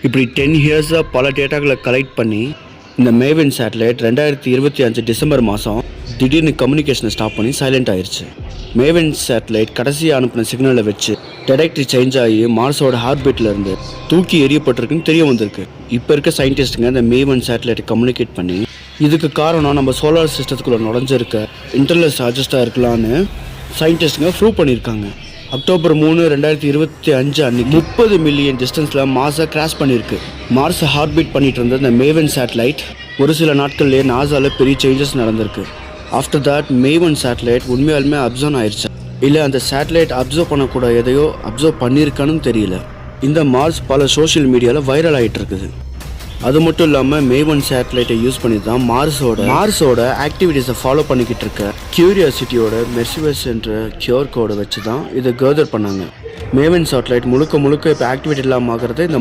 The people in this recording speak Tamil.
இப்படி 10 இயர்ஸாக பல டேட்டாக்களை கலெக்ட் பண்ணி இந்த மேவின் சேட்டலைட் 2025 டிசம்பர் மாதம் திடீர்னு கம்யூனிகேஷனை ஸ்டாப் பண்ணி சைலண்ட் ஆயிடுச்சு. மேவின் சேட்டலைட் கடைசியாக அனுப்பின சிக்னலை வச்சு டெடக்டரி சேஞ்ச் ஆகி மார்ஸோட ஹார்ட்பீட்டில் இருந்து தூக்கி எறியப்பட்டிருக்குன்னு தெரிய வந்திருக்கு. இப்போ இருக்க சயின்டிஸ்ட்டுங்க இந்த மேவின் சேட்டலைட்டை கம்யூனிகேட் பண்ணி இதுக்கு காரணம் நம்ம சோலார் சிஸ்டத்துக்குள்ளே நுழைஞ்சிருக்க இன்டர்னல் சார்ஜஸ்டாக இருக்கலான்னு சயின்டிஸ்ட்டுங்க ப்ரூவ் பண்ணியிருக்காங்க. அக்டோபர் 3, 2025 அன்னைக்கு 30 மில்லியன் டிஸ்டன்ஸில் மார்ஸை கிராஸ் பண்ணியிருக்கு. மார்ஸை ஹார்ட்பீட் பண்ணிட்டு இருந்த இந்த மேவன் சேட்டலைட் ஒரு சில நாட்கள்லேயே நாசாவில் பெரிய சேஞ்சஸ் நடந்திருக்கு. ஆஃப்டர் தட் மேவன் சேட்டலைட் உண்மையாலுமே அப்சர்வ் ஆயிடுச்சு, இல்லை அந்த சேட்டலைட் அப்சர்வ் பண்ணக்கூட எதையோ அப்சர்வ் பண்ணியிருக்கான்னு தெரியல. இந்த மார்ஸ் பல சோஷியல் மீடியாவில் வைரல் ஆகிட்டு இருக்குது. அது மட்டும் இல்லாமல் மேவன் சேட்டலைட்டை யூஸ் பண்ணி தான் மார்ஸோட ஆக்டிவிட்டீஸை ஃபாலோ பண்ணிக்கிட்டு இருக்க கியூரியாசிட்டியோட மெர்சிவஸ் என்ற கியூர் கோடை வச்சு தான் இதை கேதர் பண்ணாங்க. மேவன் சேட்டலைட் முழுக்க இப்போ ஆக்டிவிட்டி இல்லாமல் ஆகிறது இந்த